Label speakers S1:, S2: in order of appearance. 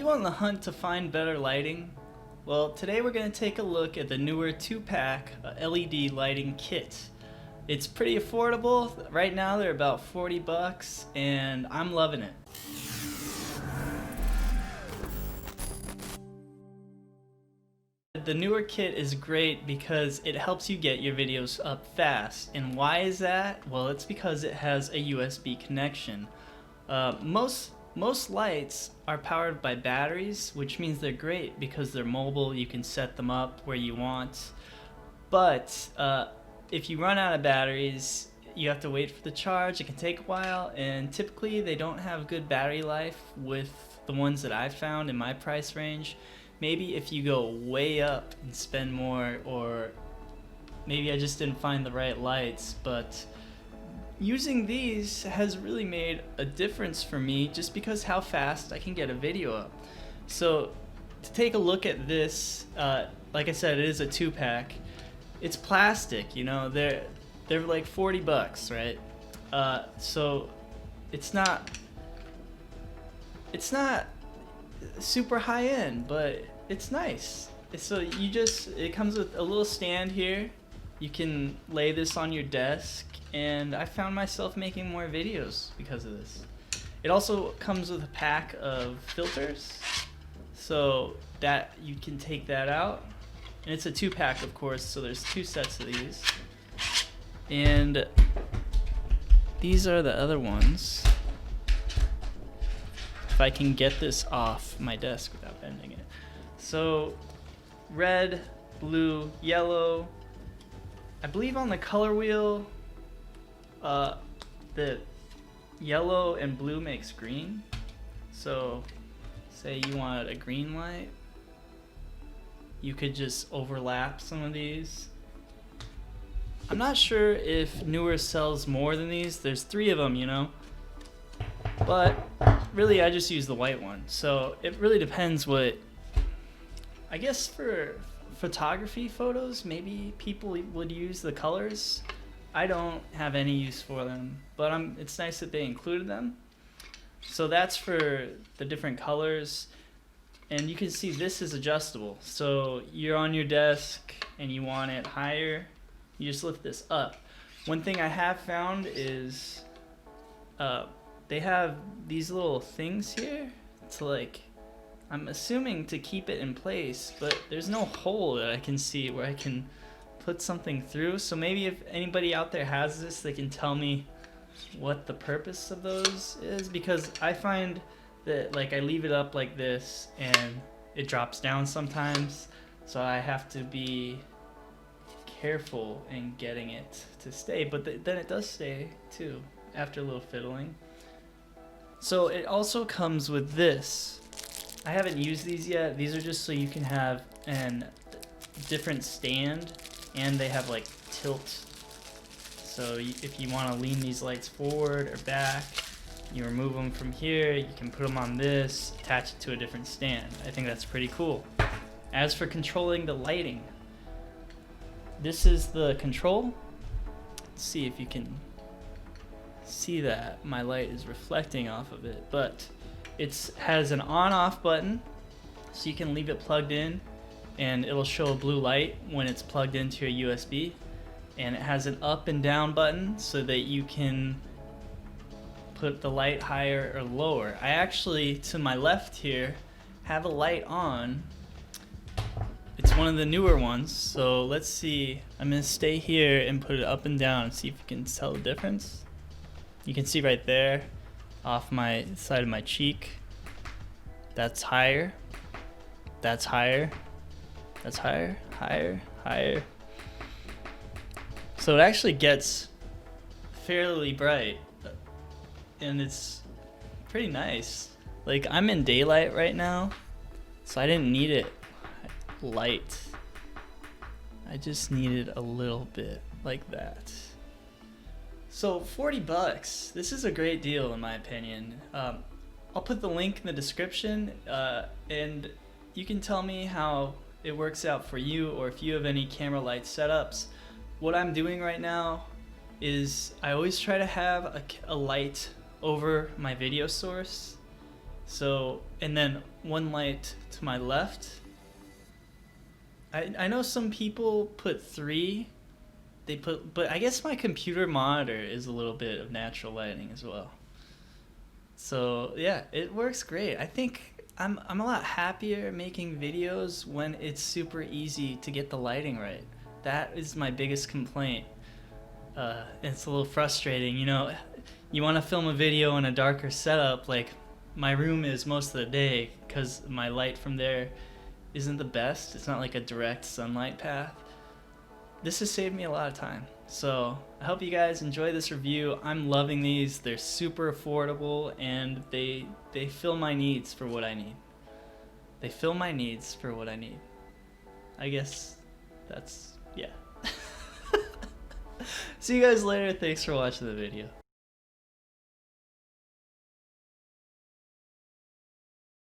S1: still on the hunt to find better lighting? Well, today we're going to take a look at the Neewer 2-pack LED lighting kit. It's pretty affordable. Right now they're about 40 bucks and I'm loving it. The Neewer kit is great because it helps you get your videos up fast. And why is that? Well, it's because it has a USB connection. Most lights are powered by batteries, which means they're great because they're mobile. You can set them up where you want. But if you run out of batteries, you have to wait for the charge. It can take a while, and typically they don't have good battery life with the ones that I've found in my price range. Maybe if you go way up and spend more, or maybe I just didn't find the right lights, but using these has really made a difference for me just because how fast I can get a video up. So to take a look at this, like I said, it is a 2-pack. It's plastic, you know, they're like 40 bucks, right? So it's not super high end, but it's nice. So it comes with a little stand here. You can lay this on your desk, and I found myself making more videos because of this. It also comes with a pack of filters, so that you can take that out. And it's a 2-pack, of course, so there's 2 sets of these. And these are the other ones. If I can get this off my desk without bending it. So red, blue, yellow. I believe on the color wheel, the yellow and blue makes green. So say you wanted a green light, you could just overlap some of these. I'm not sure if Neewer sells more than these. There's 3 of them, you know. But really I just use the white one. So it really depends what, I guess for photography photos, maybe people would use the colors. I don't have any use for them, but it's nice that they included them. So that's for the different colors. And you can see this is adjustable. So you're on your desk and you want it higher, you just lift this up. One thing I have found is they have these little things here to, like, I'm assuming to keep it in place, but there's no hole that I can see where I can put something through. So maybe if anybody out there has this, they can tell me what the purpose of those is, because I find that, like, I leave it up like this and it drops down sometimes, so I have to be careful in getting it to stay, but then it does stay too after a little fiddling. So it also comes with this. I haven't used these yet. These are just so you can have a different stand, and they have like tilt. So if you want to lean these lights forward or back, you remove them from here, you can put them on this, attach it to a different stand. I think that's pretty cool. As for controlling the lighting, this is the control. Let's see if you can see that. My light is reflecting off of it, but it has an on-off button, so you can leave it plugged in and it'll show a blue light when it's plugged into a USB. And it has an up and down button so that you can put the light higher or lower. I actually, to my left here, have a light on. It's one of the newer ones, so let's see. I'm gonna stay here and put it up and down and see if you can tell the difference. You can see right there, off my side of my cheek, that's higher, that's higher, that's higher, higher, higher. So it actually gets fairly bright, and it's pretty nice. Like, I'm in daylight right now, so I didn't need it light. I just needed a little bit like that. So 40 bucks, this is a great deal in my opinion. I'll put the link in the description, and you can tell me how it works out for you, or if you have any camera light setups. What I'm doing right now is I always try to have a light over my video source. So, and then one light to my left. I know some people put 3. But I guess my computer monitor is a little bit of natural lighting as well. So yeah, it works great. I think I'm a lot happier making videos when it's super easy to get the lighting right. That is my biggest complaint. It's a little frustrating, you know. You want to film a video in a darker setup, like my room is most of the day, because my light from there isn't the best. It's not like a direct sunlight path. This has saved me a lot of time. So I hope you guys enjoy this review. I'm loving these. They're super affordable, and they fill my needs for what I need. They fill my needs for what I need. I guess that's, yeah. See you guys later. Thanks for watching the video.